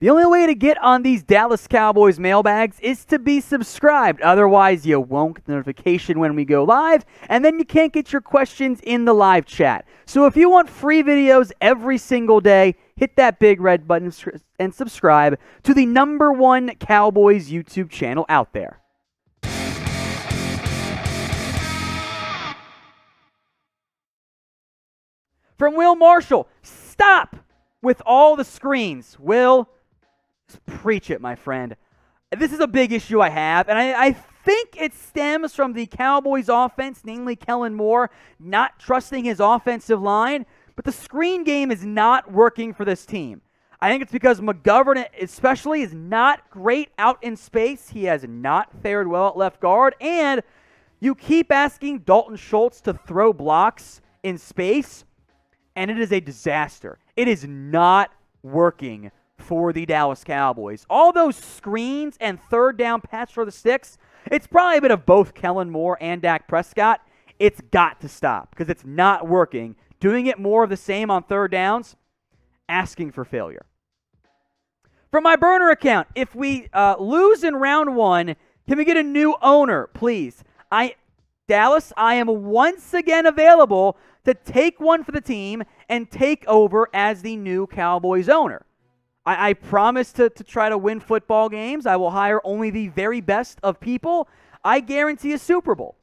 The only way to get on these Dallas Cowboys mailbags is to be subscribed. Otherwise, you won't get the notification when we go live, and then you can't get your questions in the live chat. So if you want free videos every single day, hit that big red button and subscribe to the #1 Cowboys YouTube channel out there. From Will Marshall, stop with all the screens. Will, preach it, my friend. This is a big issue I have, and I think it stems from the Cowboys offense, namely Kellen Moore, not trusting his offensive line, but the screen game is not working for this team. I think it's because McGovern especially is not great out in space. He has not fared well at left guard, and you keep asking Dalton Schultz to throw blocks in space, and it is a disaster. It is not working for the Dallas Cowboys. All those screens and third down pass for the sticks, it's probably a bit of both Kellen Moore and Dak Prescott. It's got to stop because it's not working. Doing it more of the same on third downs, asking for failure. From my burner account, if we lose in round 1, can we get a new owner, please? Dallas, I am once again available to take one for the team and take over as the new Cowboys owner. I promise to try to win football games. I will hire only the very best of people. I guarantee a Super Bowl.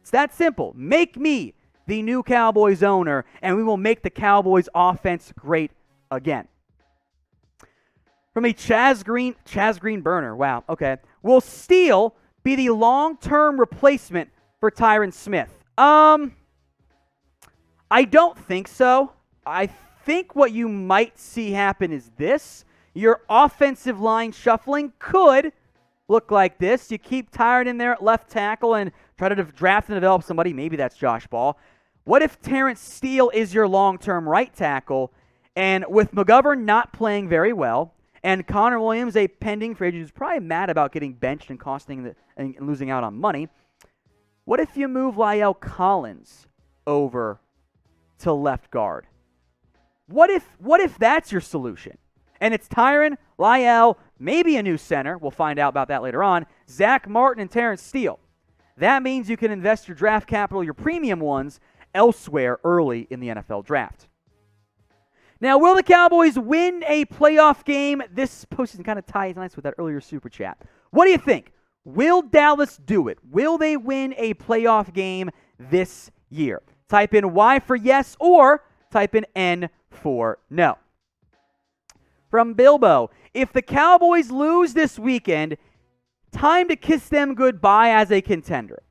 It's that simple. Make me the new Cowboys owner, and we will make the Cowboys offense great again. From a Chaz Green burner. Wow, okay. Will Steele be the long-term replacement for Tyron Smith? I don't think so. I think what you might see happen is this. Your offensive line shuffling could look like this. You keep Tyron in there at left tackle and try to draft and develop somebody. Maybe that's Josh Ball. What if Terence Steele is your long-term right tackle, and with McGovern not playing very well, and Connor Williams, a pending free agent who's probably mad about getting benched and costing and losing out on money, what if you move La'el Collins over to left guard? What if that's your solution? And it's Tyron, La'el, maybe a new center. We'll find out about that later on. Zach Martin and Terence Steele. That means you can invest your draft capital, your premium ones, elsewhere early in the NFL draft. Now, will the Cowboys win a playoff game? This postseason kind of ties nice with that earlier super chat. What do you think? Will Dallas do it? Will they win a playoff game this year? Type in Y for yes or type in N for no. From Bilbo, if the Cowboys lose this weekend, time to kiss them goodbye as a contender.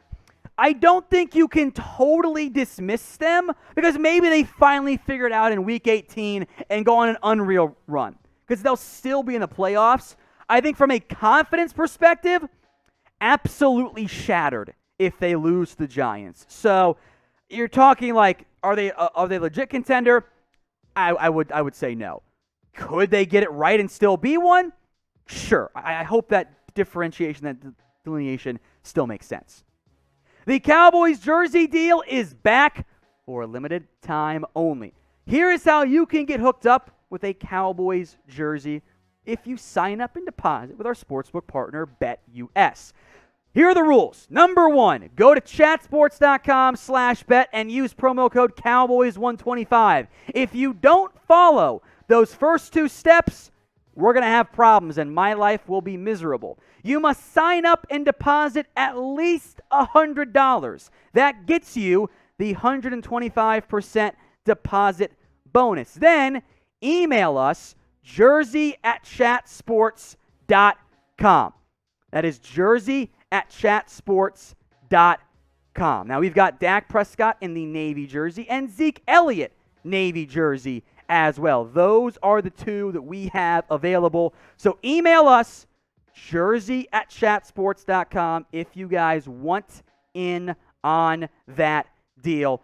I don't think you can totally dismiss them because maybe they finally figure it out in Week 18 and go on an unreal run because they'll still be in the playoffs. I think from a confidence perspective, absolutely shattered if they lose to the Giants. So you're talking like, are they a legit contender? I would say no. Could they get it right and still be one? Sure. I hope that differentiation, that delineation still makes sense. The Cowboys jersey deal is back for a limited time only. Here is how you can get hooked up with a Cowboys jersey if you sign up and deposit with our sportsbook partner, BetUS. Here are the rules. Number 1, go to chatsports.com/bet and use promo code Cowboys125. If you don't follow those first 2 steps, we're going to have problems and my life will be miserable. You must sign up and deposit at least $100. That gets you the 125% deposit bonus. Then email us jersey@chatsports.com. That is jersey@chatsports.com. Now we've got Dak Prescott in the Navy jersey and Zeke Elliott Navy jersey as well. Those are the 2 that we have available. So email us jersey@chatsports.com if you guys want in on that deal.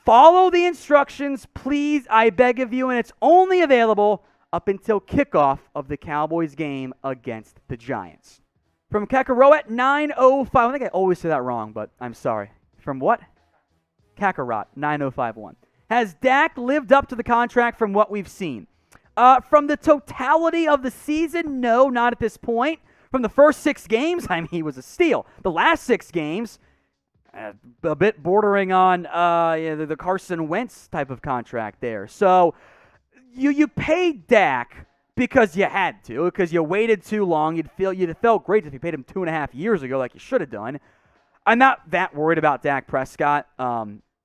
Follow the instructions, please, I beg of you, and it's only available up until kickoff of the Cowboys game against the Giants. From Kakarot 905, I think I always say that wrong, but I'm sorry. From what? Kakarot 9051. Has Dak lived up to the contract from what we've seen? From the totality of the season, no, not at this point. From the first 6 games, I mean, he was a steal. The last 6 games, a bit bordering on the Carson Wentz type of contract there. So you paid Dak because you had to, because you waited too long. You'd have felt great if you paid him 2.5 years ago like you should have done. I'm not that worried about Dak Prescott.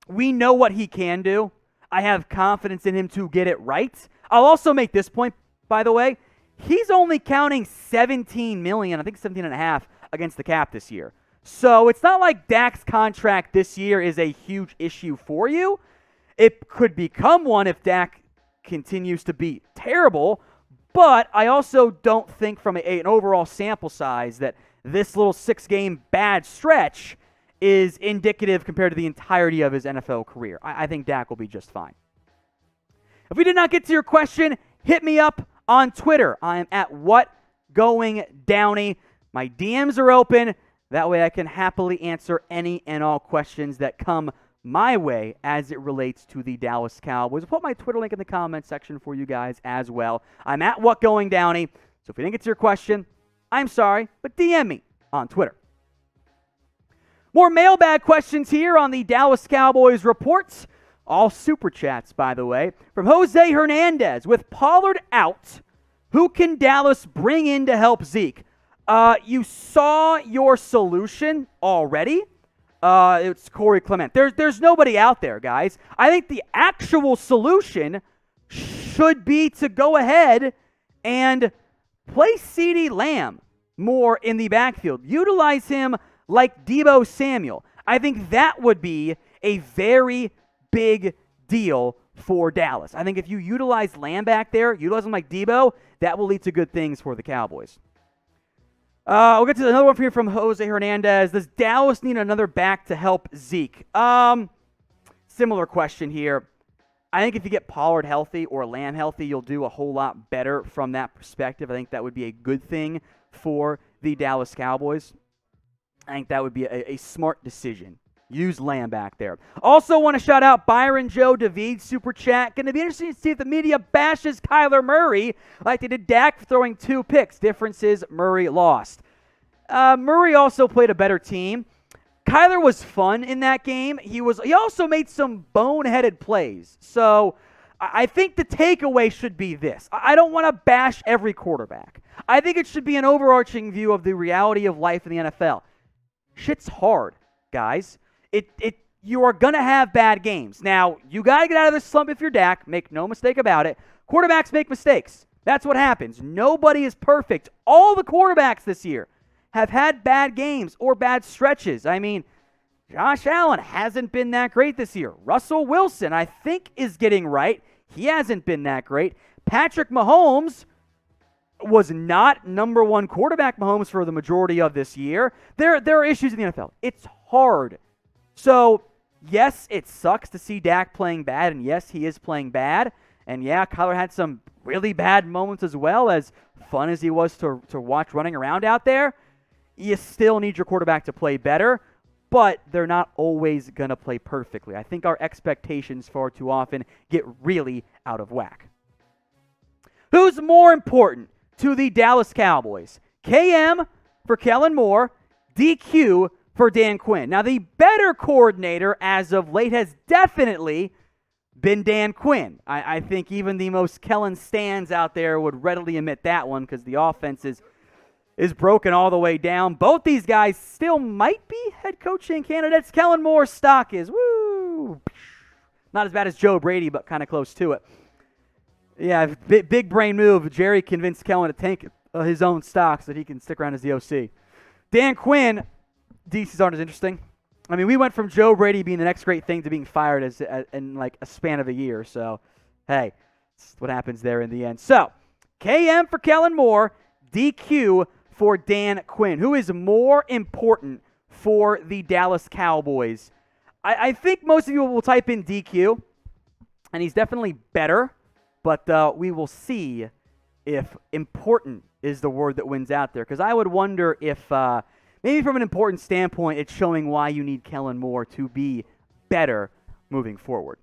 We know what he can do. I have confidence in him to get it right. I'll also make this point, by the way. He's only counting $17 million, I think $17.5 against the cap this year. So it's not like Dak's contract this year is a huge issue for you. It could become one if Dak continues to be terrible, but I also don't think from an overall sample size that this little 6-game bad stretch is indicative compared to the entirety of his NFL career. I think Dak will be just fine. If we did not get to your question, hit me up on Twitter. I am at WhatGoingDowney. My DMs are open. That way I can happily answer any and all questions that come my way as it relates to the Dallas Cowboys. I'll put my Twitter link in the comment section for you guys as well. I'm at WhatGoingDowney. So if we didn't get to your question, I'm sorry, but DM me on Twitter. More mailbag questions here on the Dallas Cowboys Report. All super chats, by the way. From Jose Hernandez. With Pollard out, who can Dallas bring in to help Zeke? You saw your solution already. It's Corey Clement. There's nobody out there, guys. I think the actual solution should be to go ahead and play Ceedee Lamb more in the backfield. Utilize him like Deebo Samuel. I think that would be a very big deal for Dallas. I think if you utilize Lamb back there, utilize him like Deebo, that will lead to good things for the Cowboys. We'll get to another one here from Jose Hernandez. Does Dallas need another back to help Zeke? Similar question here. I think if you get Pollard healthy or Lamb healthy, you'll do a whole lot better from that perspective. I think that would be a good thing for the Dallas Cowboys. I think that would be a smart decision. Use Lamb back there. Also want to shout out Byron Joe David Super Chat. Going to be interesting to see if the media bashes Kyler Murray like they did Dak for throwing 2 picks. Difference is Murray lost. Murray also played a better team. Kyler was fun in that game. He also made some boneheaded plays. So I think the takeaway should be this. I don't want to bash every quarterback. I think it should be an overarching view of the reality of life in the NFL. Shit's hard, guys. You are going to have bad games. Now, you got to get out of this slump if you're Dak. Make no mistake about it. Quarterbacks make mistakes. That's what happens. Nobody is perfect. All the quarterbacks this year have had bad games or bad stretches. I mean, Josh Allen hasn't been that great this year. Russell Wilson, I think, is getting right. He hasn't been that great. Patrick Mahomes was not number 1 quarterback Mahomes for the majority of this year. There are issues in the NFL. It's hard. So, yes, it sucks to see Dak playing bad, and yes, he is playing bad. And yeah, Kyler had some really bad moments as well, as fun as he was to watch running around out there. You still need your quarterback to play better, but they're not always going to play perfectly. I think our expectations far too often get really out of whack. Who's more important to the Dallas Cowboys? KM for Kellen Moore, DQ for Dan Quinn. Now, the better coordinator as of late has definitely been Dan Quinn. I think even the most Kellen stans out there would readily admit that one because the offense is broken all the way down. Both these guys still might be head coaching candidates. Kellen Moore's stock is, woo, not as bad as Joe Brady, but kind of close to it. Yeah, big brain move. Jerry convinced Kellen to tank his own stock so that he can stick around as the OC. Dan Quinn, DCs aren't as interesting. I mean, we went from Joe Brady being the next great thing to being fired in like a span of a year. So, hey, that's what happens there in the end. So, KM for Kellen Moore, DQ for Dan Quinn. Who is more important for the Dallas Cowboys? I think most of you will type in DQ, and he's definitely better, but we will see if important is the word that wins out there. Because I would wonder if maybe from an important standpoint, it's showing why you need Kellen Moore to be better moving forward.